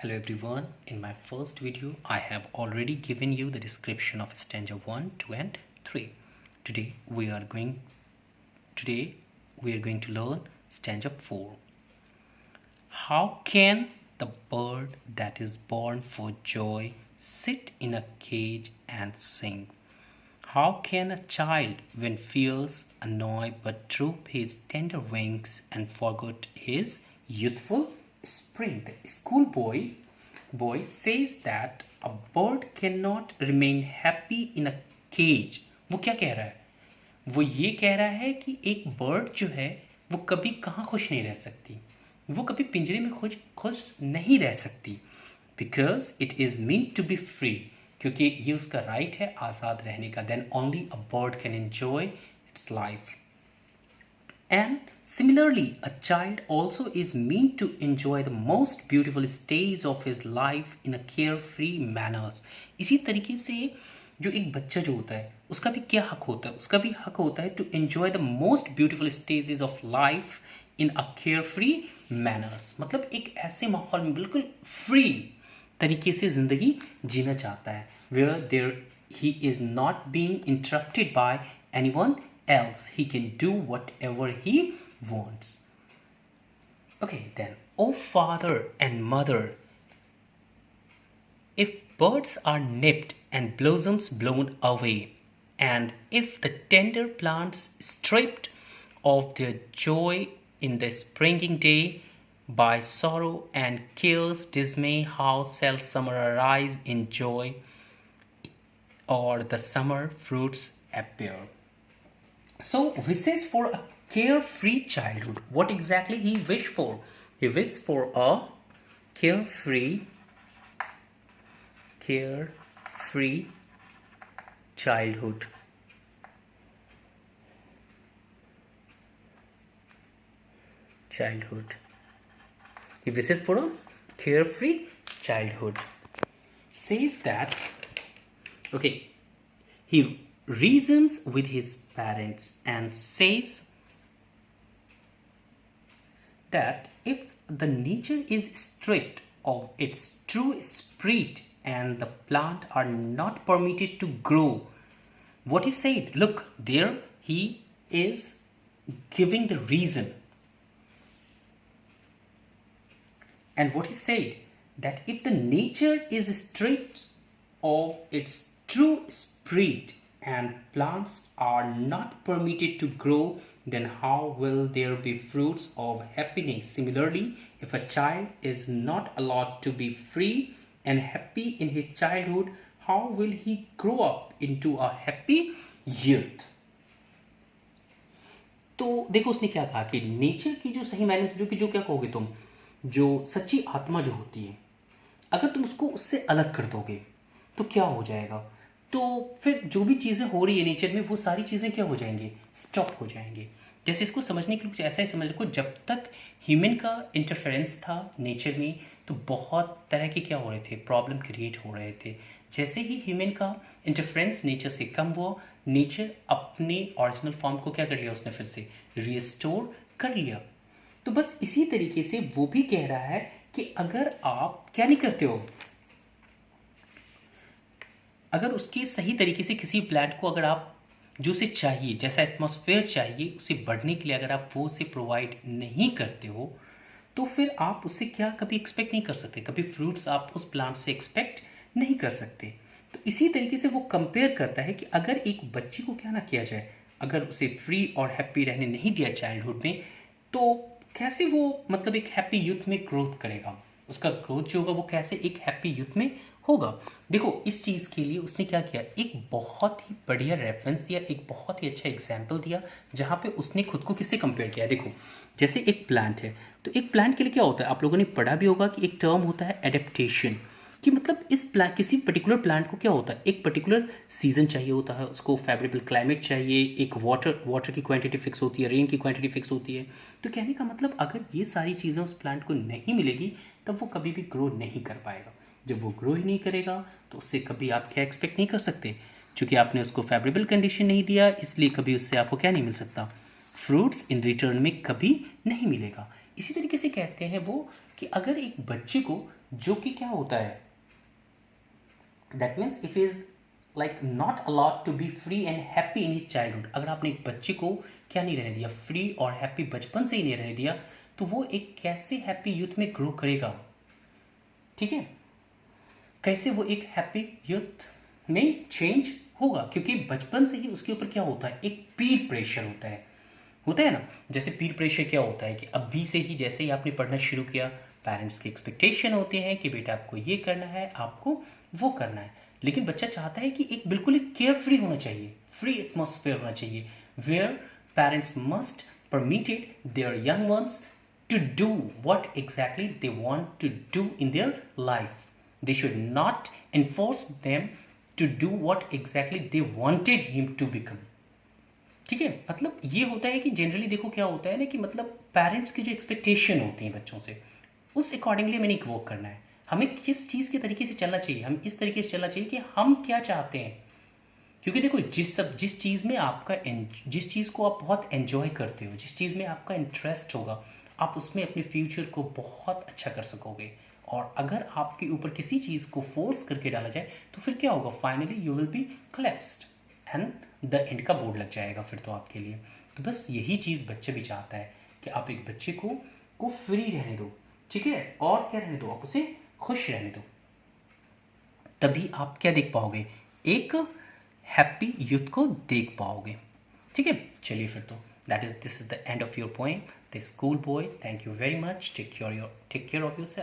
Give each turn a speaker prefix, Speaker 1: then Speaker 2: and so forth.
Speaker 1: Hello everyone, in my first video I have already given you the description of stanza 1, 2 and 3. Today we are going to learn stanza 4. How can the bird that is born for joy sit in a cage and sing? How can a child when fears annoy but droop his tender wings and forget his youthful spring? The boy says that a bird cannot remain happy in a cage. वो क्या कह रहा है? वो ये कह रहा है कि एक बर्ड जो है वो कभी कहाँ खुश नहीं रह सकती, वो कभी पिंजरे में खुश नहीं रह सकती, because it is mean to be free, क्योंकि ये उसका राइट है आज़ाद रहने का. Then only a bird can enjoy its life. And similarly, a child also is meant to enjoy the most beautiful stage of his life in a carefree manners. इसी तरीके से जो एक बच्चा जो होता है उसका भी क्या हक होता है? उसका भी हक होता है to enjoy the most beautiful stages of life in a carefree manners. मतलब एक ऐसे माहौल में बिल्कुल फ्री तरीके से ज़िंदगी जीना चाहता है, where he is not being interrupted by anyone else. He can do whatever he wants. Okay, then, oh father and mother, if birds are nipped and blossoms blown away, and if the tender plants stripped of their joy in the springing day by sorrow and care's dismay, how shall summer arise in joy, or the summer fruits appear? So, wishes for a carefree childhood. What exactly he wished for? He wished for a carefree childhood. He wishes for a carefree childhood. Says that, okay, he reasons with his parents and says that if the nature is stripped of its true spirit and the plant are not permitted to grow, what he said, look, there he is giving the reason. And what he said, that if the nature is stripped of its true spirit and plants are not permitted to grow, then how will there be fruits of happiness? Similarly, if a child is not allowed to be free and happy in his childhood, how will he grow up into a happy youth? तो देखो उसने क्या कहा कि nature की जो सही मायने जो क्या कहोगे तुम, जो सच्ची आत्मा जो होती है, अगर तुम उसको उससे अलग कर दोगे तो क्या हो जाएगा? तो फिर जो भी चीज़ें हो रही है नेचर में वो सारी चीज़ें क्या हो जाएंगी? स्टॉप हो जाएंगी. जैसे इसको समझने के लिए कुछ ऐसा ही समझ लो, जब तक ह्यूमन का इंटरफेरेंस था नेचर में तो बहुत तरह के क्या हो रहे थे, प्रॉब्लम क्रिएट हो रहे थे. जैसे ही ह्यूमन का इंटरफेरेंस नेचर से कम हुआ, नेचर अपने ओरिजिनल फॉर्म को क्या कर लिया, उसने फिर से रिस्टोर कर लिया. तो बस इसी तरीके से वो भी कह रहा है कि अगर आप क्या नहीं करते हो, अगर उसके सही तरीके से किसी प्लांट को अगर आप जो उसे चाहिए, जैसा एटमॉस्फेयर चाहिए उसे बढ़ने के लिए, अगर आप वो उसे प्रोवाइड नहीं करते हो तो फिर आप उससे क्या कभी एक्सपेक्ट नहीं कर सकते, कभी फ्रूट्स आप उस प्लांट से एक्सपेक्ट नहीं कर सकते. तो इसी तरीके से वो कंपेयर करता है कि अगर एक बच्चे को क्या ना किया जाए, अगर उसे फ्री और हैप्पी रहने नहीं दिया चाइल्डहुड में, तो कैसे वो मतलब एक हैप्पी यूथ में ग्रोथ करेगा, उसका ग्रोथ जो होगा वो कैसे एक हैप्पी यूथ में होगा. देखो इस चीज़ के लिए उसने क्या किया, एक बहुत ही बढ़िया रेफरेंस दिया, एक बहुत ही अच्छा एग्जाम्पल दिया, जहाँ पे उसने खुद को किससे कंपेयर किया. देखो जैसे एक प्लांट है, तो एक प्लांट के लिए क्या होता है, आप लोगों ने पढ़ा भी होगा कि एक टर्म होता है एडेप्टेशन, कि मतलब इस प्लांट किसी पर्टिकुलर प्लांट को क्या होता है, एक पर्टिकुलर सीजन चाहिए होता है, उसको फेवरेबल क्लाइमेट चाहिए, एक वाटर की क्वांटिटी फिक्स होती है, रेन की क्वांटिटी फिक्स होती है. तो कहने का मतलब अगर ये सारी चीज़ें उस प्लांट को नहीं मिलेगी तब वो कभी भी ग्रो नहीं कर पाएगा. जब वो ग्रो ही नहीं करेगा तो उससे कभी आप क्या एक्सपेक्ट नहीं कर सकते, क्योंकि आपने उसको फेवरेबल कंडीशन नहीं दिया, इसलिए कभी उससे आपको क्या नहीं मिल सकता, फ्रूट्स इन रिटर्न में कभी नहीं मिलेगा। इसी तरीके से कहते हैं वो कि अगर एक बच्चे को, जो कि क्या होता है, that means if is like not allowed to be free and happy in his childhood, अगर आपने एक बच्चे को क्या नहीं रहने दिया, फ्री और हैप्पी बचपन से ही नहीं रहने दिया, तो वो एक कैसे हैप्पी यूथ में ग्रो करेगा? ठीक है, कैसे वो एक हैप्पी यूथ में चेंज होगा? क्योंकि बचपन से ही उसके ऊपर क्या होता है, एक पीर प्रेशर होता है ना। जैसे पीर प्रेशर क्या होता है कि अभी से ही जैसे ही आपने पढ़ना शुरू किया, पेरेंट्स की एक्सपेक्टेशन होती है कि बेटा आपको ये करना है, आपको वो करना है, लेकिन बच्चा चाहता है कि एक बिल्कुल एक केयर फ्री होना चाहिए, फ्री एटमॉस्फेयर होना चाहिए, where parents must permitted their young ones to do what exactly they want to do in their life. They should not enforce them to do what exactly they wanted him to become. ठीक है, मतलब ये होता है कि generally देखो क्या होता है ना कि मतलब पेरेंट्स की जो एक्सपेक्टेशन होती है बच्चों से, उस अकॉर्डिंगली हमें नहीं वर्क करना है। हमें किस चीज़ के तरीके से चलना चाहिए, हम इस तरीके से चलना चाहिए कि हम क्या चाहते हैं। क्योंकि देखो जिस चीज़ में आपका जिस चीज़ को आप बहुत एंजॉय करते हो, जिस चीज़ में आपका इंटरेस्ट होगा, आप उसमें अपने फ्यूचर को बहुत अच्छा कर सकोगे। और अगर आपके ऊपर किसी चीज़ को फोर्स करके डाला जाए तो फिर क्या होगा, finally you will be collapsed and the end का बोर्ड लग जाएगा फिर तो आपके लिए। तो बस यही चीज़ बच्चे भी चाहता है कि आप एक बच्चे को फ्री रहने दो, ठीक है, और क्या रहने दो, आप उसे खुश रहने दो। तभी आप क्या देख पाओगे, एक हैप्पी यूथ को देख पाओगे। ठीक है, चलिए फिर तो this is the end of your poem the school boy. Thank you very much, take care of your self.